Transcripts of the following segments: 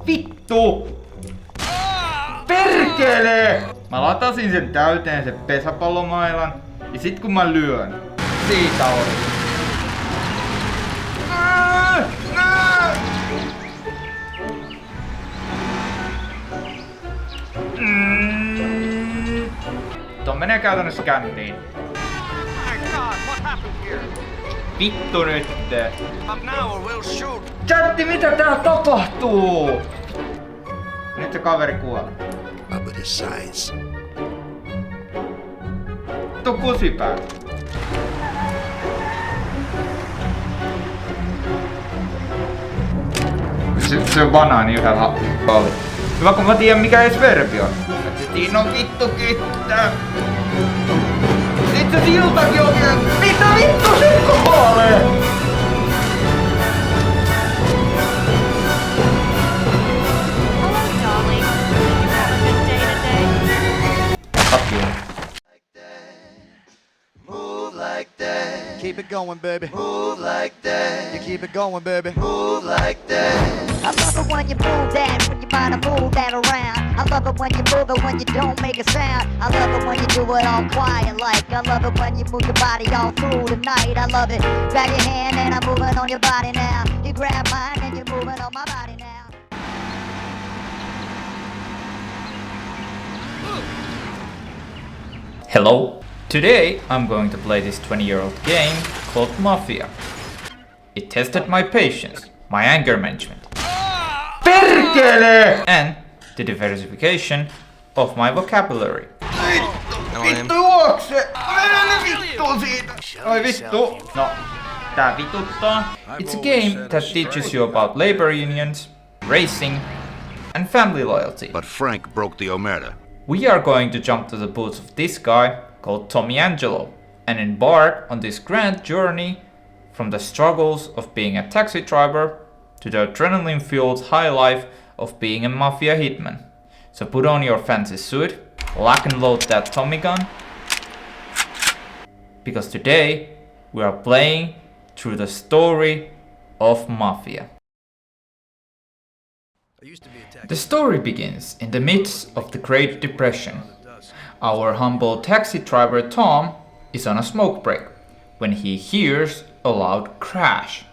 Vittu! Perkele! Mä latasin sen täyteen sen pesäpallomailan ja sit kun mä lyön, siitä oli. Tuon menee käytännössä käyntiin. Vittu nyt! Chatti, mitä täällä tapahtuu? Nyt se kaveri kuolee. Vittu kusipää. Se on banaani yhdellä oli. Hyvä kun mä tiedän mikä edes verbi on. Siinä on vittu kyttä. Sit se siltakin on vielä. Mitä vittu se kuolee? Keep it going, baby. Move like that. You keep it going, baby. Move like that. I love it when you move that, when you wanna move that around. I love it when you move it when you don't make a sound. I love it when you do it all quiet like. I love it when you move your body all through the night. I love it. Grab your hand and I'm moving on your body now. You grab mine and you're moving on my body now. Hello. Today I'm going to play this 20-year-old game called Mafia. It tested my patience, my anger management, Perkele! And the diversification of my vocabulary. Vittu juokse! Mene vittu siitä! Oi vittu! No, tää vituttaa. It's a game that teaches you about labor unions, racing, and family loyalty. But Frank broke the omerta. We are going to jump to the boots of this guy called Tommy Angelo and embark on this grand journey from the struggles of being a taxi driver to the adrenaline-fueled high life of being a mafia hitman. So put on your fancy suit, lock and load that Tommy gun, because today we are playing through the story of Mafia. The story begins in the midst of the Great Depression. Our humble taxi driver Tom is on a smoke break when he hears a loud crash.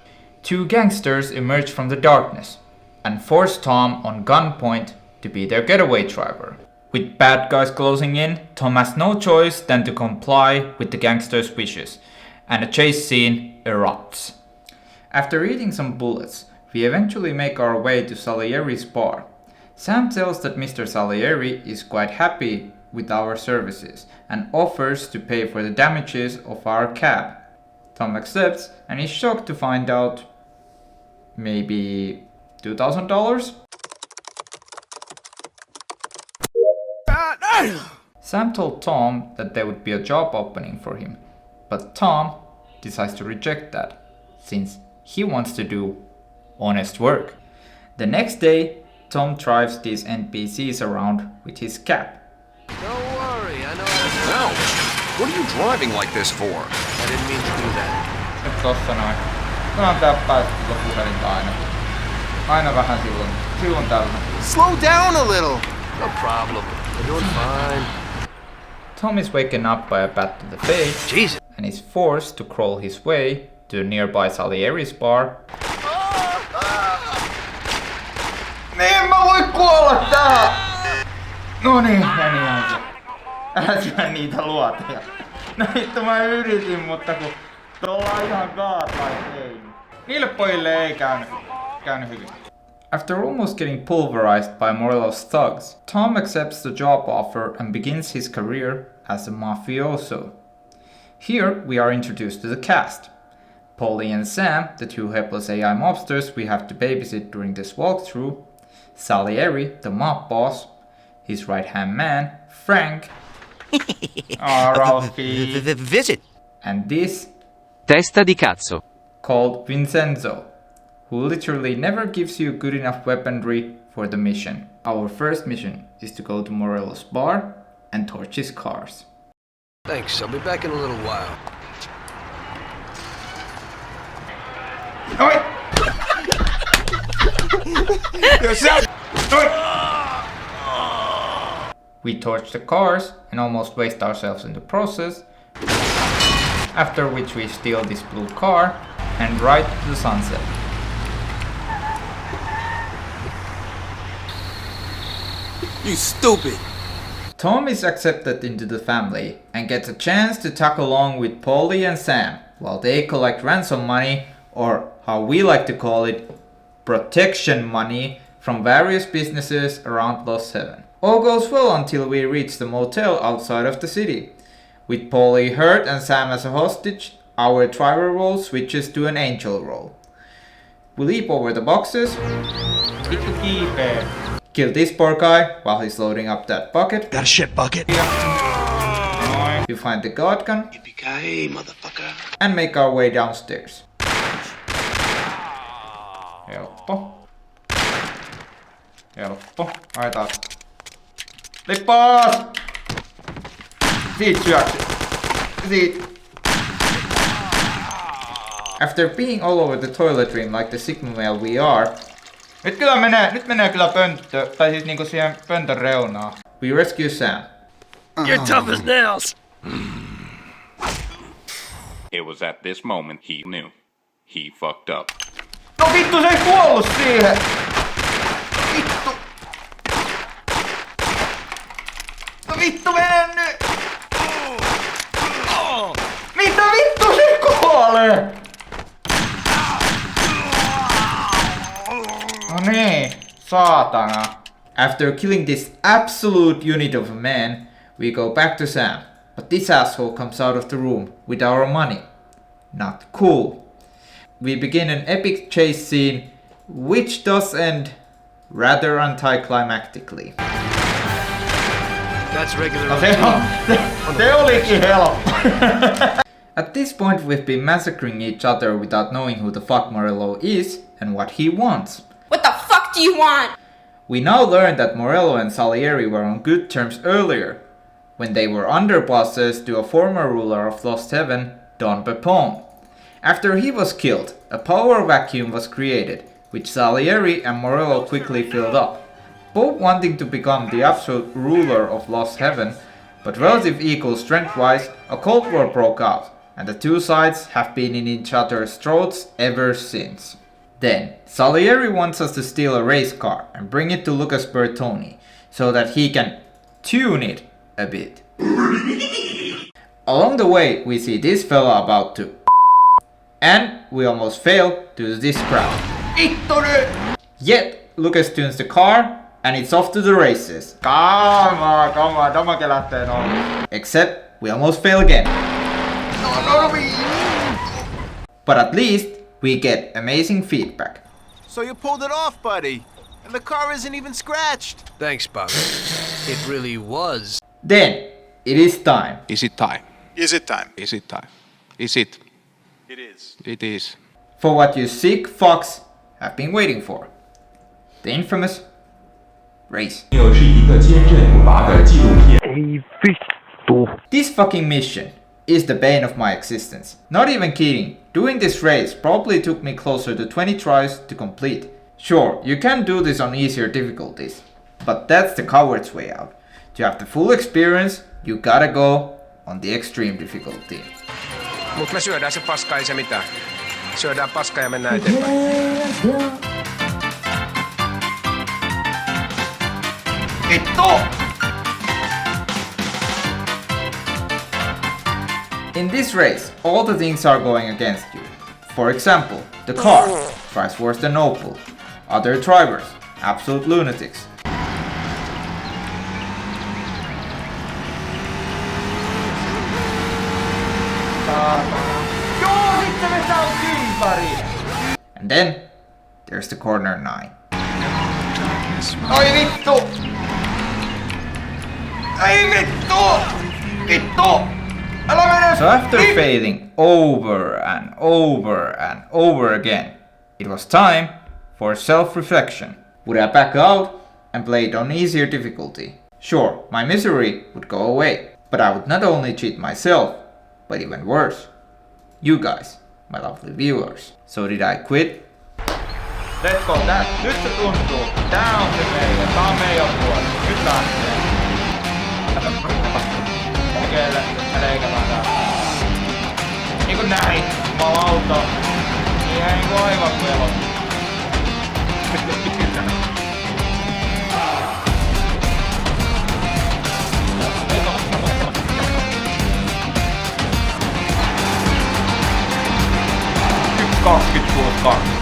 Two gangsters emerge from the darkness and force Tom on gunpoint to be their getaway driver. With bad guys closing in, Tom has no choice than to comply with the gangsters' wishes, and a chase scene erupts. After eating some bullets, we eventually make our way to Salieri's bar. Sam tells that Mr. Salieri is quite happy with our services and offers to pay for the damages of our cab. Tom accepts and is shocked to find out maybe $2,000? Sam told Tom that there would be a job opening for him, but Tom decides to reject that since he wants to do honest work. The next day, Tom drives these NPCs around with his cab. Don't worry, I know how to... Ouch! What are you driving like this for? I didn't mean to do that. Nyt tossa noin. Mä tää päästä tuota puhelinta aina. Aina vähän silloin tällä. Slow down a little! No problem. You're doing fine. Tom is waken up by a bat to the face. Jesus. And is forced to crawl his way to a nearby Salieri's bar. Niin mä voin kuolla tähän! No niin, meni on se. Älä syö niitä luoteja. No vittu mä yritin, mutta kun ollaan ihan kaataisi. Niille pojille ei käynyt hyvin. After almost getting pulverized by Morello's thugs, Tom accepts the job offer and begins his career as a mafioso. Here we are introduced to the cast. Polly and Sam, the two helpless AI mobsters we have to babysit during this walkthrough. Salieri, the mob boss. His right-hand man, Frank. Ralphie. Visit. And this Testa di cazzo. called Vincenzo, who literally never gives you good enough weaponry for the mission. Our first mission is to go to Morello's bar and torch his cars. Thanks, I'll be back in a little while. Oi! We torch the cars and almost waste ourselves in the process, after which we steal this blue car and ride to the sunset. You stupid! Tom is accepted into the family and gets a chance to tag along with Paulie and Sam while they collect ransom money, or how we like to call it, protection money, from various businesses around Lost Heaven. All goes well until we reach the motel outside of the city. With Paulie hurt and Sam as a hostage, our driver role switches to an angel role. We leap over the boxes, kill this poor guy while he's loading up that bucket. Got a shit bucket. We find the guard gun Yippee-ki-yay, motherfucker. and make our way downstairs. Helppo. Ajetaan. Lippaas! Siitä syöksy. Siitä. After peeing all over the toilet rim like the Sigma male we are, nyt menee kyllä pönttö, tai siis niinku siihen pöntön reunaan. We rescue Sam. You're tough as nails! It was at this moment he knew. He fucked up. No vittu, se ei kuollut siihen! Vittu! No vittu, mene nyt! Mitä vittu se kuolee? No niin, saatana. After killing this absolute unit of a man, we go back to Sam. But this asshole comes out of the room with our money. Not cool. We begin an epic chase scene, which does end rather anticlimactically. That's regular. Se olikin helppo. At this point we've been massacring each other without knowing who the fuck Morello is and what he wants. What the fuck do you want? We now learn that Morello and Salieri were on good terms earlier, when they were underbosses to a former ruler of Lost Heaven, Don Pepone. After he was killed, a power vacuum was created, which Salieri and Morello quickly filled up. Both wanting to become the absolute ruler of Lost Heaven, but relative equal strength-wise, a cold war broke out, and the two sides have been in each other's throats ever since. Then, Salieri wants us to steal a race car and bring it to Lucas Bertoni, so that he can tune it a bit. Along the way, we see this fella about to, and we almost fail due to this crowd. Yet, Lucas tunes the car, and it's off to the races. Come on, damage lähtee noin. Except, we almost fail again. But at least, we get amazing feedback. So you pulled it off, buddy. And the car isn't even scratched. Thanks, Bobby. It really was. Then, it is time. Is it time? Is it time? Is it time? Is it? It is. It is. For what you sick fucks have been waiting for. The infamous race. This fucking mission is the bane of my existence. Not even kidding, doing this race probably took me closer to 20 tries to complete. Sure, you can do this on easier difficulties, but that's the coward's way out. To have the full experience, you gotta go on the extreme difficulty. Mut me syödään se paska, ei se mitään. Syödään paska ja mennään eteenpäin. In this race, all the things are going against you. For example, the car drives worse than Opal. Other drivers, absolute lunatics. And then, there's the corner 9. Ai vittu! Ai vittu! Vittu! So after failing over and over and over again, it was time for self-reflection. Would I back out and play it on easier difficulty? Sure, my misery would go away, but I would not only cheat myself, but even worse, you guys, my lovely viewers. So did I quit? Let's go. Nyt se tuntuu. Tää on se meidän. Tää on meidän vuosi. Nyt lähtee. Okei, me leikataan tää. Niinku näin. Jumalauta. Ihan niinku aivan pelot. Nyt 26.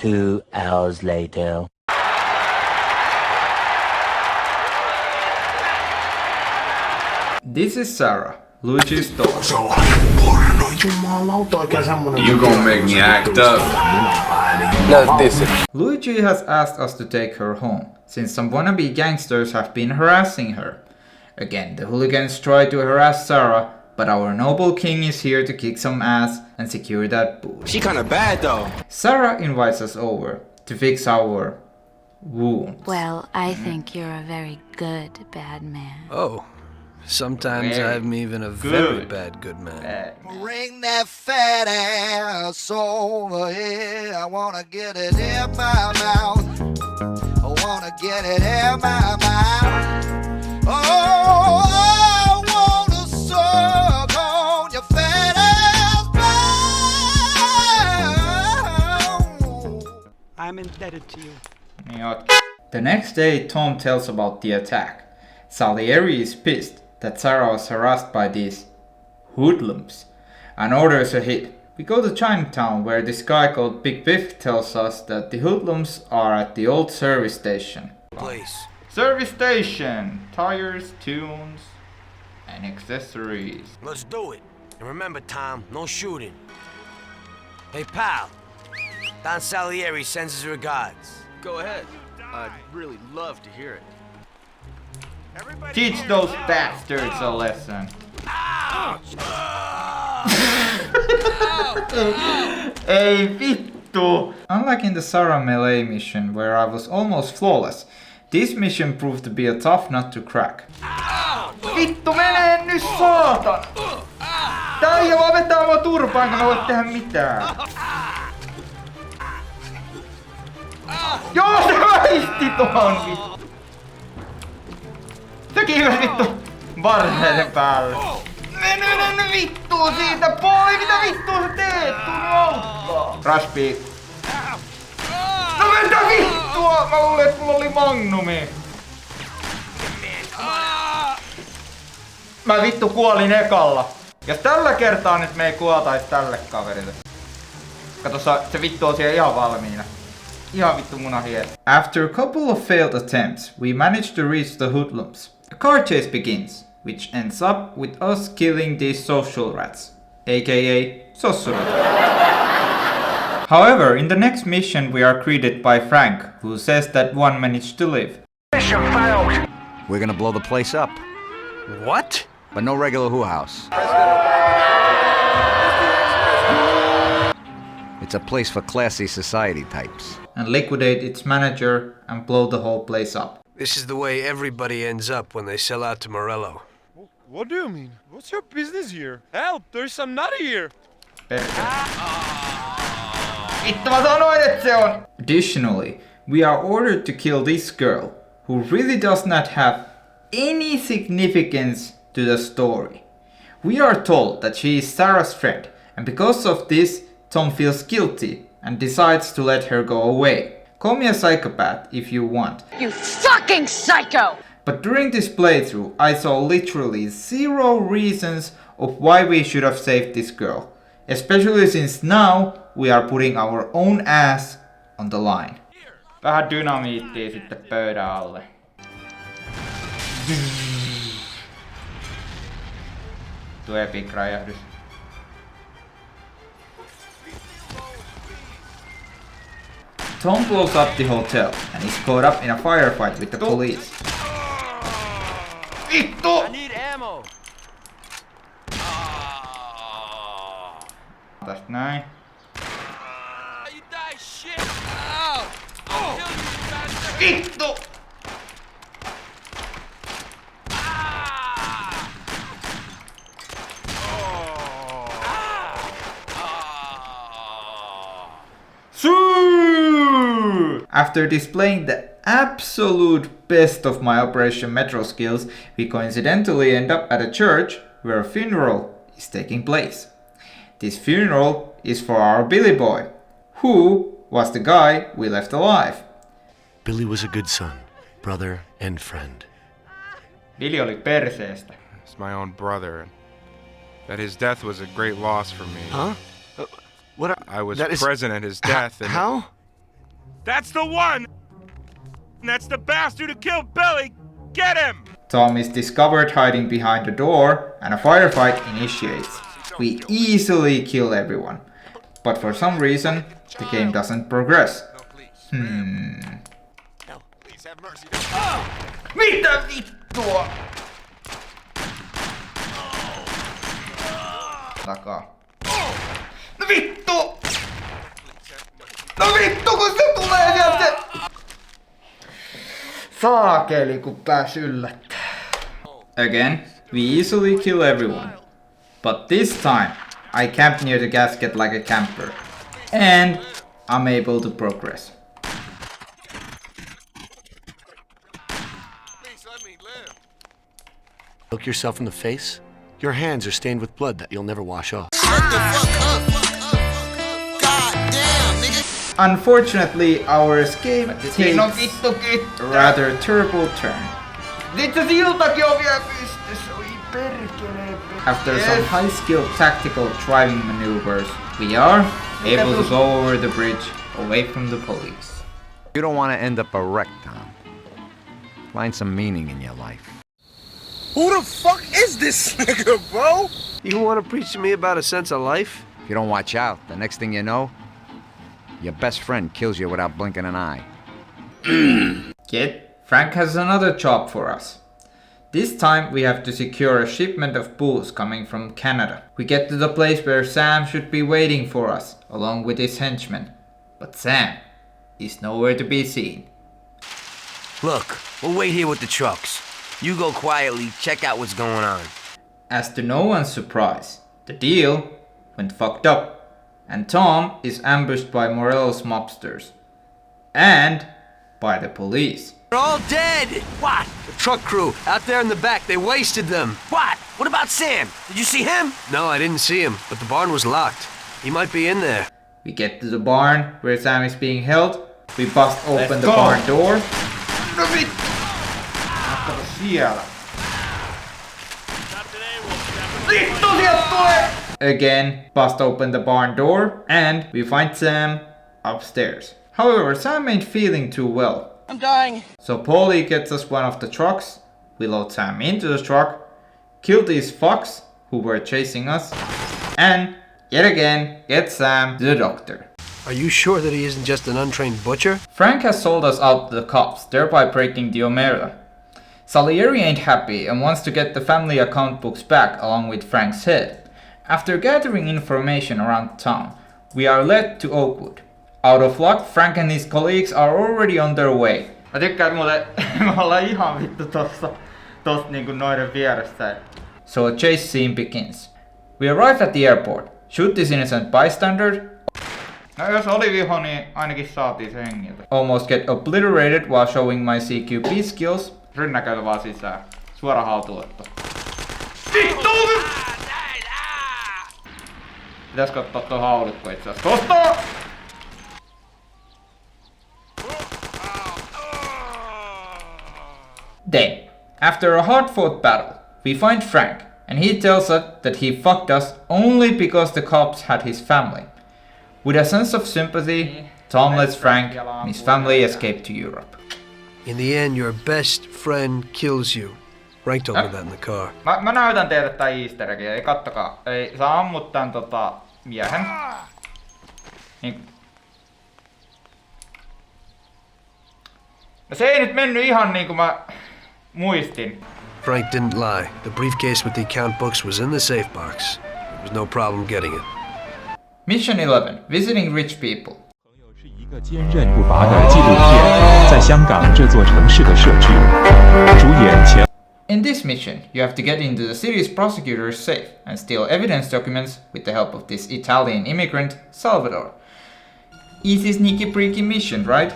2 hours later. This is Sarah, Luigi's daughter. You gonna make me act up? Luigi has asked us to take her home, since some wannabe gangsters have been harassing her. Again, the hooligans try to harass Sarah, but our noble king is here to kick some ass and secure that booty. She kinda bad though. Sarah invites us over to fix our wounds. Well, I think you're a very good bad man. Oh, sometimes Very I'm even a very good. bad good man. Bring that fat ass over here. I wanna get it in my mouth. I wanna get it in my mouth. Oh, I wanna suck on your fat ass mouth. I'm indebted to you. The next day, Tom tells about the attack. Salieri is pissed that Sarah was harassed by these hoodlums and orders a hit. We go to Chinatown where this guy called Big Biff tells us that the hoodlums are at the old service station. Place. Service station! Tires, tunes, and accessories. Let's do it. And remember, Tom, no shooting. Hey, pal. Don Salieri sends his regards. Go ahead. I'd really love to hear it. Teach those bastards a lesson. Ei vittu! Unlike in the Sarah Melee mission where I was almost flawless, this mission proved to be a tough nut to crack. Vittu menee nyt saatan! Tää ei vaan vetää mua turpaan, kun mä voin tehdä mitään. Joo, se väisti tuon vittu! Se kiivas vittu varreiden päälle. Mene vittuu siitä pois! Mitä vittua sä teet? Tuu auttaa! Rashby. No mitä vittua! Mä luulen, että mulla oli magnumi. Mä vittu kuolin ekalla. Jos tällä kertaa nyt me ei kuoltais tälle kaverille. Kato, se vittu on siellä ihan valmiina. Ihan vittu munahiet. After a couple of failed attempts, we managed to reach the hoodlums. A car chase begins, which ends up with us killing these social rats, aka sossurat. However, in the next mission we are greeted by Frank, who says that one managed to live. We're gonna blow the place up. What? But no regular Who House. It's a place for classy society types. And liquidate its manager and blow the whole place up. This is the way everybody ends up when they sell out to Morello. What do you mean? What's your business here? Help! There's some nut here! Additionally, we are ordered to kill this girl, who really does not have any significance to the story. We are told that she is Sarah's friend, and because of this, Tom feels guilty and decides to let her go away. Call me a psychopath if you want. You fucking psycho! But during this playthrough, I saw literally 0 reasons of why we should have saved this girl. Especially since now we are putting our own ass on the line. Vähän dynamiittia sitten pöydän alle. Tuo epic räjähdys. Tom blows up the hotel and is caught up in a firefight with the police. Vittu! I need ammo. Tästä näin. You die, shit. Ow. I'll kill you, you bastard. Vittu! Syy! After displaying the absolute best of my Operation Metro skills, we coincidentally end up at a church where a funeral is taking place. This funeral is for our Billy boy, who was the guy we left alive. Billy was a good son, brother, and friend. Billy oli perseestä. It's my own brother. That his death was a great loss for me. Huh? I was present at his death. And how? That's the one! That's the bastard who killed Billy! Get him! Tom is discovered hiding behind a door and a firefight initiates. We easily kill everyone, but for some reason the game doesn't progress. Mitä vittua? Takaa. No vittu! No vittu kun se tulee sieltä! Saakeli kun pääs yllättää. Again, we easily kill everyone. But this time, I camp near the casket like a camper. And I'm able to progress. Look yourself in the face. Your hands are stained with blood that you'll never wash off. Unfortunately, our escape takes a rather terrible turn. After some high-skilled tactical driving maneuvers, we are able to go over the bridge away from the police. You don't want to end up a wreck, Tom. Find some meaning in your life. Who the fuck is this nigga, bro? You want to preach to me about a sense of life? If you don't watch out, the next thing you know, your best friend kills you without blinking an eye. Yet, Frank has another job for us. This time we have to secure a shipment of booze coming from Canada. We get to the place where Sam should be waiting for us, along with his henchmen. But Sam is nowhere to be seen. Look, we'll wait here with the trucks. You go quietly, check out what's going on. As to no one's surprise, the deal went fucked up, and Tom is ambushed by Morello's mobsters. And by the police. They're all dead! What? The truck crew, out there in the back, they wasted them. What? What about Sam? Did you see him? No, I didn't see him, but the barn was locked. He might be in there. We get to the barn where Sam is being held. We bust open the barn door. Again, bust open the barn door and we find Sam upstairs. However, Sam ain't feeling too well. I'm dying. So Paulie gets us one of the trucks, we load Sam into the truck, kill these fucks who were chasing us, and yet again get Sam to the doctor. Are you sure that he isn't just an untrained butcher? Frank has sold us out to the cops, thereby breaking the Omerta. Salieri ain't happy and wants to get the family account books back along with Frank's head. After gathering information around town, we are led to Oakwood. Out of luck, Frank and his colleagues are already on their way. Mä tykkään, että me ollaan ihan vittu tossa niinku noiden vieressä. So a chase scene begins. We arrive at the airport, shoot this innocent bystander. No jos oli viho, niin ainakin saatiin se hengiltä. Almost get obliterated while showing my CQB skills. Rynnäköitä vaan sisään. Suora haltuunotto. Vittu! Pitäisikö ottaa tuo haulikko itse asiassa? Tosta! Then, after a hard-fought battle, we find Frank, and he tells us that he fucked us only because the cops had his family. With a sense of sympathy, Tom lets Frank and his family escape to Europe. In the end, your best friend kills you. Frank told me that in the car. Mä näytän teille tää easter egg, ei kattokaa. Ei, sä ammut tän miehen. Niin. No se ei nyt mennyt ihan niin kuin mä muistin. Frank didn't lie. The briefcase with the account books was in the safe box. There was no problem getting it. Mission 11. Visiting rich people. 是一个坚韧不拔的纪录片，在香港这座城市的设置。主演前。In this mission, you have to get into the city's prosecutor's safe and steal evidence documents with the help of this Italian immigrant, Salvador. Easy sneaky freaky mission, right?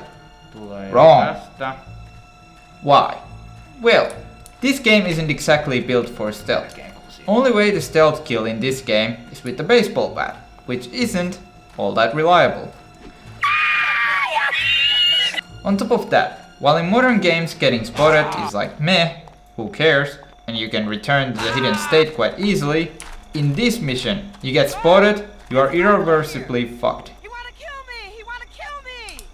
Wrong. Why? Well, this game isn't exactly built for stealth. Only way to stealth kill in this game is with the baseball bat, which isn't all that reliable. On top of that, while in modern games getting spotted is like meh, who cares, and you can return to the hidden state quite easily, in this mission, you get spotted, you are irreversibly fucked. He wanna kill me! He wanna kill me!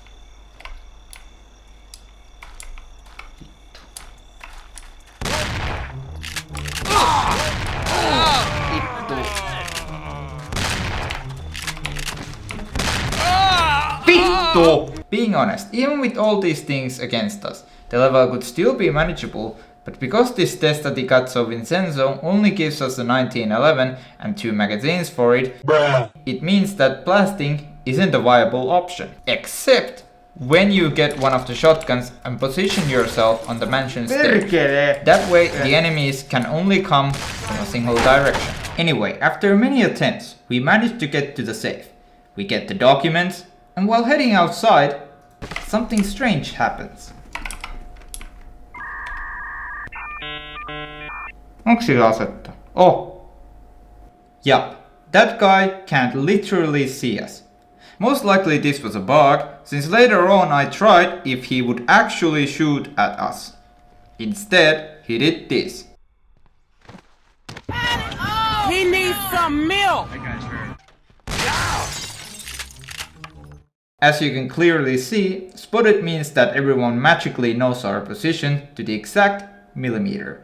Vittu! Being honest, even with all these things against us, the level could still be manageable, but because this Testa di Cazzo Vincenzo only gives us a 1911 and 2 magazines for it, it means that blasting isn't a viable option. Except when you get one of the shotguns and position yourself on the mansion stage. That way the enemies can only come from a single direction. Anyway, after many attempts, we managed to get to the safe. We get the documents, and while heading outside, something strange happens. Onks sillä asetta? Oh! Yup, that guy can't literally see us. Most likely this was a bug, since later on I tried if he would actually shoot at us. Instead, he did this. He needs some milk! As you can clearly see, spotted means that everyone magically knows our position to the exact millimeter.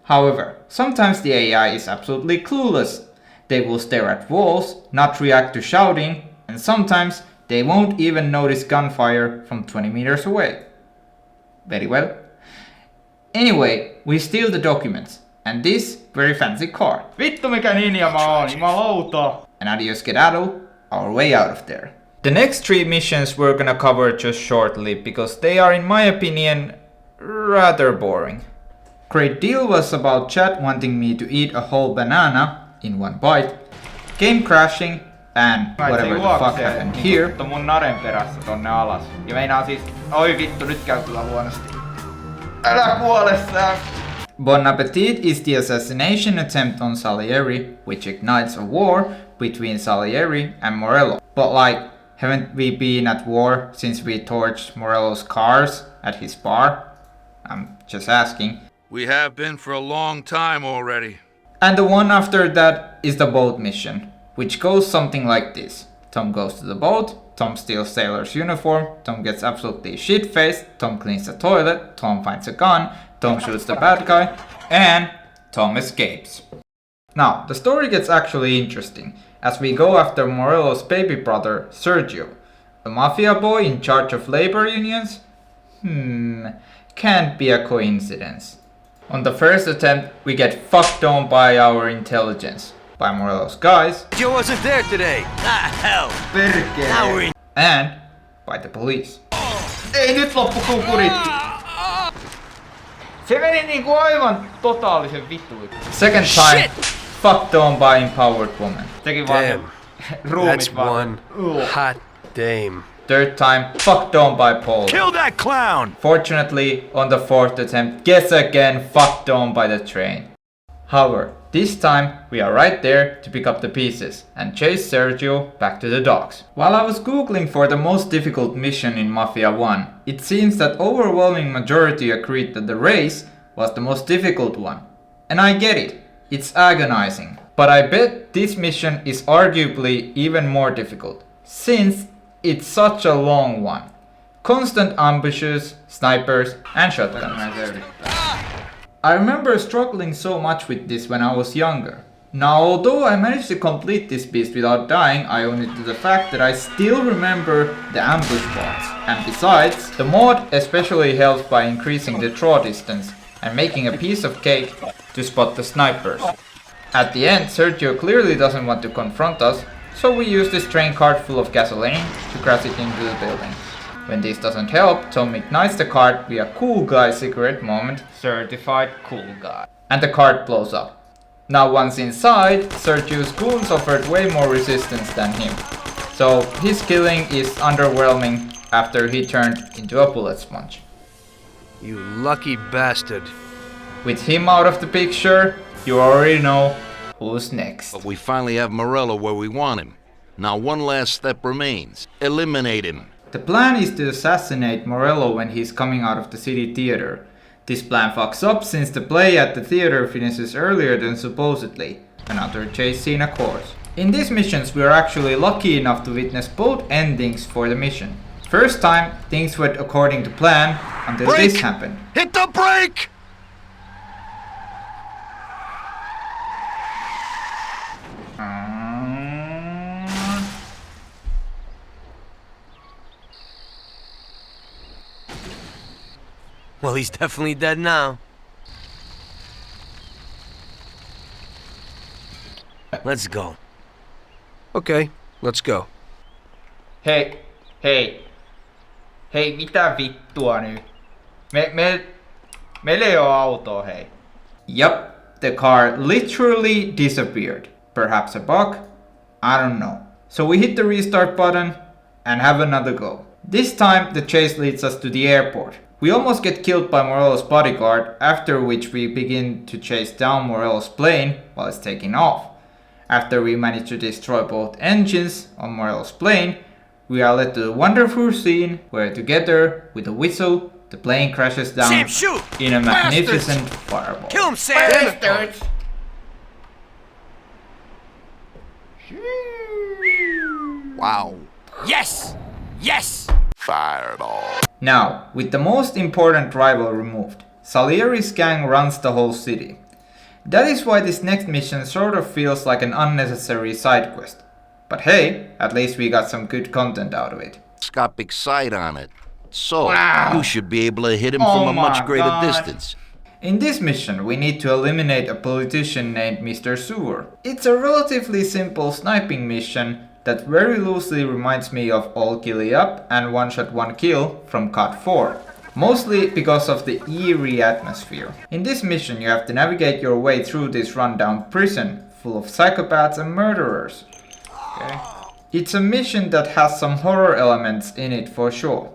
However, sometimes the AI is absolutely clueless. They will stare at walls, not react to shouting, and sometimes they won't even notice gunfire from 20 meters away. Very well. Anyway, we steal the documents, and this very fancy car. Vittu mikä ninja mä oon, jumalauta! And adios skedaddle, our way out of there. The next 3 missions we're gonna cover just shortly, because they are, in my opinion, rather boring. Great deal was about Chad wanting me to eat a whole banana in one bite, game crashing, and whatever the fuck happened here. Vittu mun naren perässä tonne alas. Ja meinaa siis, oi vittu nyt käy kyllä huonosti. Älä kuole sä! Bon Appetit is the assassination attempt on Salieri, which ignites a war between Salieri and Morello. But like, haven't we been at war since we torched Morello's cars at his bar? I'm just asking. We have been for a long time already. And the one after that is the boat mission, which goes something like this. Tom goes to the boat, Tom steals Sailor's uniform, Tom gets absolutely shit-faced, Tom cleans the toilet, Tom finds a gun, Tom shoots the bad guy, and Tom escapes. Now, the story gets actually interesting, as we go after Morello's baby brother, Sergio, a mafia boy in charge of labor unions? Can't be a coincidence. On the first attempt, we get fucked on by our intelligence, by Morello's guys, Joe wasn't there today. Ah, hell. Now we're in. and by the police. Ei nyt loppu kukurit! Se meni niinku aivan totaalisen vittuun. Second time, fucked on by empowered woman. Sekin vaan Damn. ruumit That's vaan. one hot dame. Third time, fucked on by Paul. Kill that clown! Fortunately, on the fourth attempt, guess again, fucked on by the train. However, this time we are right there to pick up the pieces and chase Sergio back to the docks. While I was googling for the most difficult mission in Mafia 1, it seems that overwhelming majority agreed that the race was the most difficult one. And I get it, it's agonizing. But I bet this mission is arguably even more difficult, since it's such a long one. Constant ambushes, snipers, and shotguns. I remember struggling so much with this when I was younger. Now, although I managed to complete this beast without dying, I owe it to the fact that I still remember the ambush spots. And besides, the mod especially helps by increasing the draw distance and making a piece of cake to spot the snipers. At the end, Sergio clearly doesn't want to confront us, so we use this train cart full of gasoline to crash it into the building. When this doesn't help, Tom ignites the cart via cool guy cigarette moment, certified cool guy, and the cart blows up. Now once inside, Sergio's goons offered way more resistance than him, so his killing is underwhelming after he turned into a bullet sponge. You lucky bastard. With him out of the picture, you already know who's next. But we finally have Morello where we want him. Now one last step remains. Eliminate him. The plan is to assassinate Morello when he's coming out of the city theater. This plan fucks up since the play at the theater finishes earlier than supposedly. Another chase scene of course. In these missions we are actually lucky enough to witness both endings for the mission. First time, things went according to plan until this happened. Hit the brake! Well, he's definitely dead now. Let's go. Okay, let's go. Hei, mitä vittua nyt? Meillä ei oo autoa, hei. Yup, the car literally disappeared. Perhaps a bug? I don't know. So we hit the restart button and have another go. This time the chase leads us to the airport. We almost get killed by Morello's bodyguard, after which we begin to chase down Morello's plane while it's taking off. After we manage to destroy both engines on Morello's plane, we are led to a wonderful scene where together, with a whistle, the plane crashes down Sam, shoot! in a magnificent fireball. Kill him, Sam! Bastards! Wow. Yes! Yes! Fireball. Now, with the most important rival removed, Salieri's gang runs the whole city. That is why this next mission sort of feels like an unnecessary side quest. But hey, at least we got some good content out of it. It's got big sight on it. So, Wow. you should be able to hit him Oh from a much my greater God. distance. In this mission, we need to eliminate a politician named Mr. Sewer. It's a relatively simple sniping mission that very loosely reminds me of All Gilly Up and One Shot One Kill from COD 4. Mostly because of the eerie atmosphere. In this mission you have to navigate your way through this rundown prison full of psychopaths and murderers. Okay. It's a mission that has some horror elements in it for sure.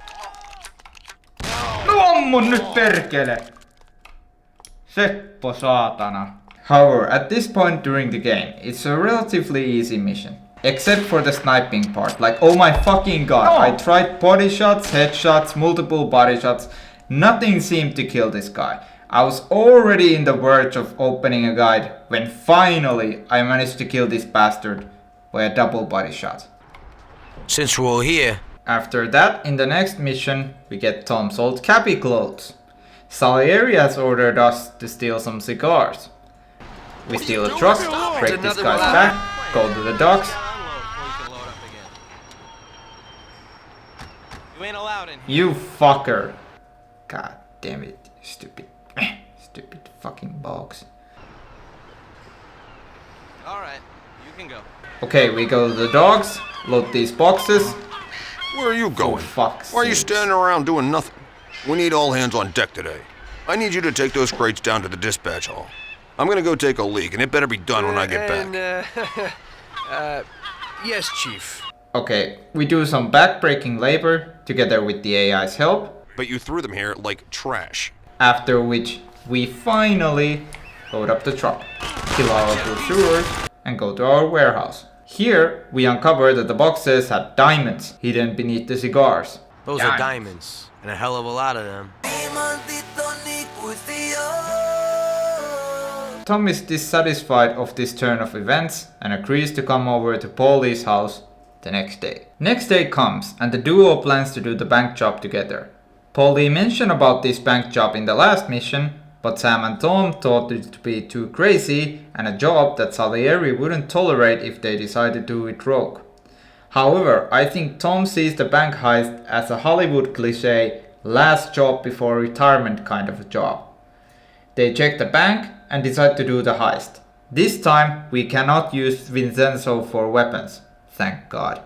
No ammun nyt perkele! Seppo saatana. However, at this point during the game, it's a relatively easy mission. Except for the sniping part, like oh my fucking god, No. I tried body shots, headshots, multiple body shots, nothing seemed to kill this guy. I was already in the verge of opening a guide when finally I managed to kill this bastard by a double body shot. Since we're all here, After that, in the next mission, we get Tom's old cabbie clothes. Salieri has ordered us to steal some cigars. We steal a truck, break this guy's back, go to the docks. You ain't allowed in here. You fucker. God damn it, stupid fucking box. Alright, you can go. Okay, we go to the dogs, load these boxes. Where are you going? Fuck's Why are you sakes. standing around doing nothing? We need all hands on deck today. I need you to take those crates down to the dispatch hall. I'm gonna go take a leak, and it better be done when I get back. Yes, Chief. Okay, we do some back-breaking labor together with the AI's help, But you threw them here like trash. after which we finally load up the truck, kill our pursuers, and go to our warehouse. Here, we uncover that the boxes had diamonds hidden beneath the cigars. those are diamonds, and a hell of a lot of them. Tom is dissatisfied of this turn of events and agrees to come over to Paulie's house the next day. Next day comes and the duo plans to do the bank job together. Paulie mentioned about this bank job in the last mission, but Sam and Tom thought it to be too crazy and a job that Salieri wouldn't tolerate if they decided to do it rogue. However, I think Tom sees the bank heist as a Hollywood cliché, last job before retirement kind of a job. They check the bank and decide to do the heist. This time we cannot use Vincenzo for weapons, thank God.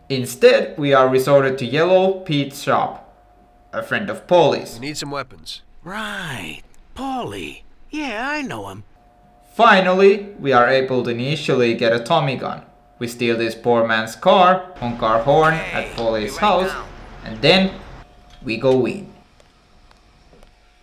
Instead we are resorted to Yellow Pete's shop, a friend of Paulie's. We need some weapons. Right. Paulie. Yeah, I know him. Finally, we are able to initially get a Tommy gun. We steal this poor man's car, honk our horn at Paulie's house, And then we go in.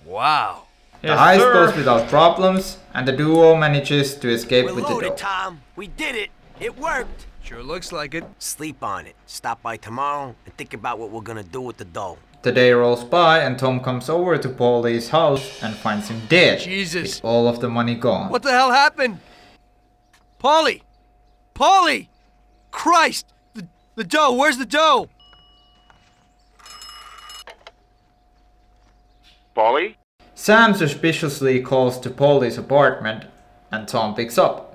Wow. The heist goes without problems, and the duo manages to escape We're with the loaded, dough. Tom. We did it. It worked. Sure looks like it. Sleep on it. Stop by tomorrow and think about what we're gonna do with the dough. The day rolls by and Tom comes over to Paulie's house and finds him dead. Jesus. With all of the money gone. What the hell happened? Paulie! Paulie! Christ! The dough! Where's the dough? Paulie? Sam suspiciously calls to Paulie's apartment and Tom picks up.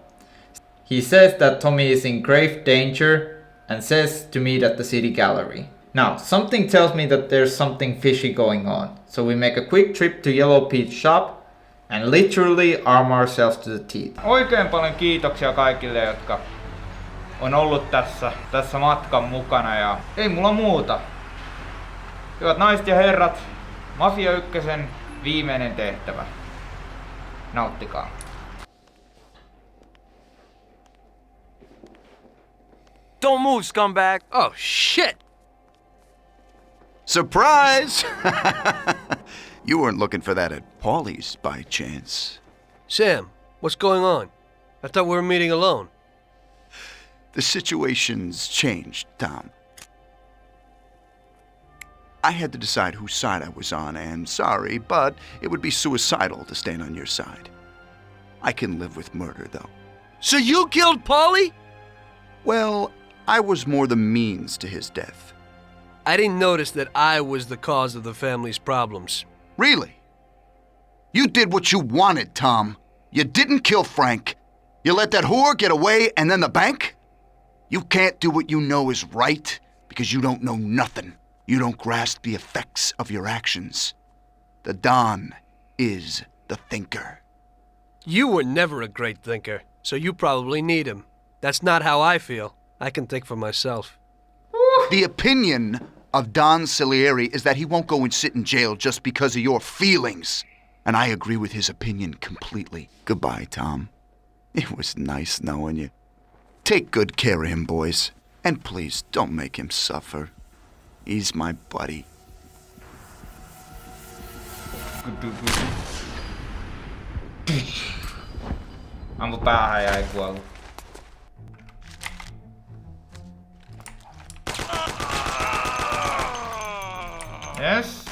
He says that Tommy is in grave danger and says to meet at the city gallery. Now, something tells me that there's something fishy going on, so we make a quick trip to Yellow Pete's shop and literally arm ourselves to the teeth. Oikein paljon kiitoksia kaikille, jotka on ollut tässä matkan mukana ja ei mulla muuta. Hyvät naiset ja herrat, Mafia 1 viimeinen tehtävä. Nauttikaa. Don't move, scumbag! Oh, shit! Surprise! You weren't looking for that at Paulie's by chance. Sam, what's going on? I thought we were meeting alone. The situation's changed, Tom. I had to decide whose side I was on, and sorry, but it would be suicidal to stand on your side. I can live with murder, though. So you killed Paulie? Well, I was more the means to his death. I didn't notice that I was the cause of the family's problems. Really? You did what you wanted, Tom. You didn't kill Frank. You let that whore get away, and then the bank? You can't do what you know is right because you don't know nothing. You don't grasp the effects of your actions. The Don is the thinker. You were never a great thinker, so you probably need him. That's not how I feel. I can think for myself. The opinion of Don Salieri is that he won't go and sit in jail just because of your feelings. And I agree with his opinion completely. Goodbye, Tom. It was nice knowing you. Take good care of him, boys. And please, don't make him suffer. He's my buddy. Ammu päähän ja ei kuollut. Yes.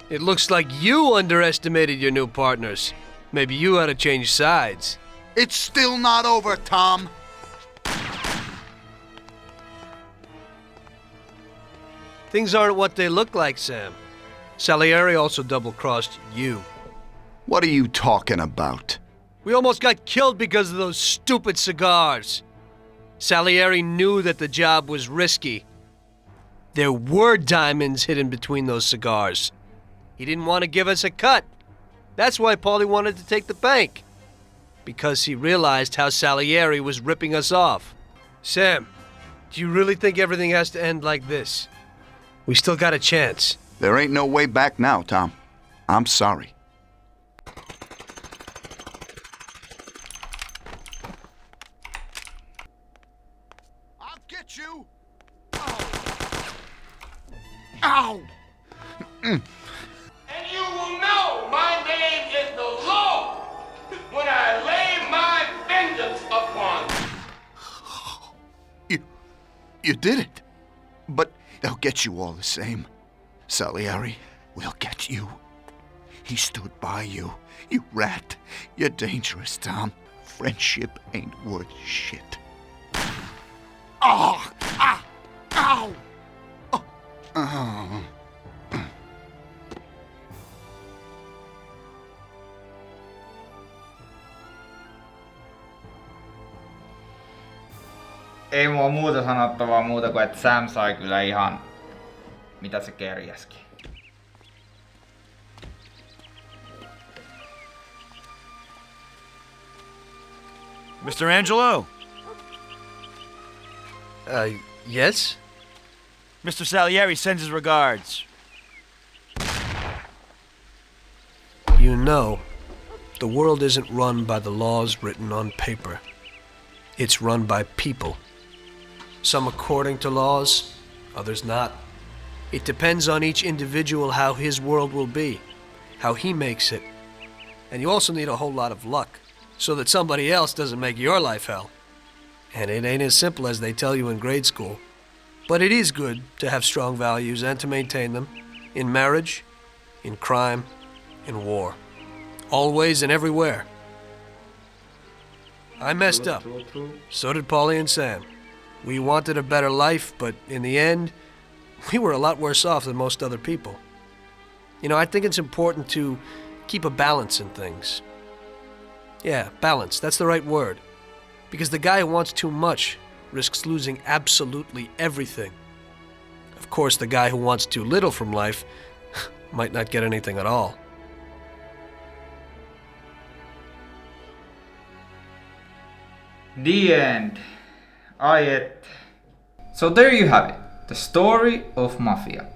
It looks like you underestimated your new partners. Maybe you ought to change sides. It's still not over, Tom. Things aren't what they look like, Sam. Salieri also double-crossed you. What are you talking about? We almost got killed because of those stupid cigars. Salieri knew that the job was risky. There were diamonds hidden between those cigars. He didn't want to give us a cut. That's why Paulie wanted to take the bank. Because he realized how Salieri was ripping us off. Sam, do you really think everything has to end like this? We still got a chance. There ain't no way back now, Tom. I'm sorry. I'll get you! Ow! And you will know my name is the Lord when I lay my vengeance upon you. You did it. But they'll get you all the same. Salieri will get you. He stood by you. You rat. You're dangerous, Tom. Friendship ain't worth shit. Oh! Ah! Ow! Oh! Oh. Ei mua muuta sanottavaa muuta kuin, että Sam sai kyllä ihan mitä se kerjäski. Mr. Angelo, Yes? Mr. Salieri sends his regards. You know, the world isn't run by the laws written on paper. It's run by people. Some according to laws, others not. It depends on each individual how his world will be, how he makes it. And you also need a whole lot of luck, so that somebody else doesn't make your life hell. And it ain't as simple as they tell you in grade school. But it is good to have strong values and to maintain them, in marriage, in crime, in war. Always and everywhere. I messed up. So did Paulie and Sam. We wanted a better life, but in the end, we were a lot worse off than most other people. You know, I think it's important to keep a balance in things. Yeah, balance, that's the right word. Because the guy who wants too much risks losing absolutely everything. Of course, the guy who wants too little from life might not get anything at all. The end. So there you have it, the story of Mafia.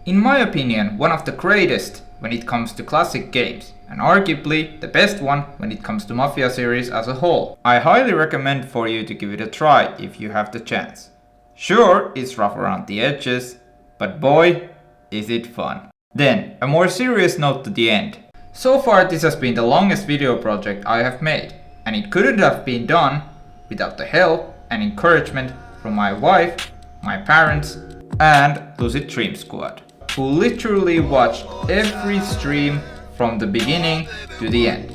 In my opinion, one of the greatest when it comes to classic games, and arguably the best one when it comes to Mafia series as a whole. I highly recommend for you to give it a try if you have the chance. Sure, it's rough around the edges, but boy, is it fun. Then, a more serious note to the end. So far this has been the longest video project I have made, and it couldn't have been done without the help and encouragement from my wife, my parents, and Lucid Dream Squad, who literally watched every stream from the beginning to the end.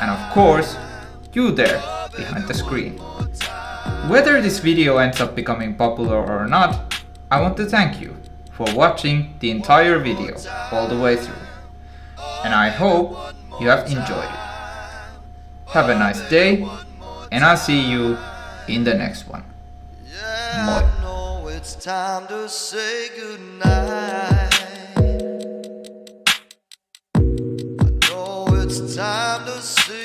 And of course, you there behind the screen. Whether this video ends up becoming popular or not, I want to thank you for watching the entire video all the way through. And I hope you have enjoyed it. Have a nice day, and I'll see you in the next one. Moi. It's time to say goodnight. I know it's time to say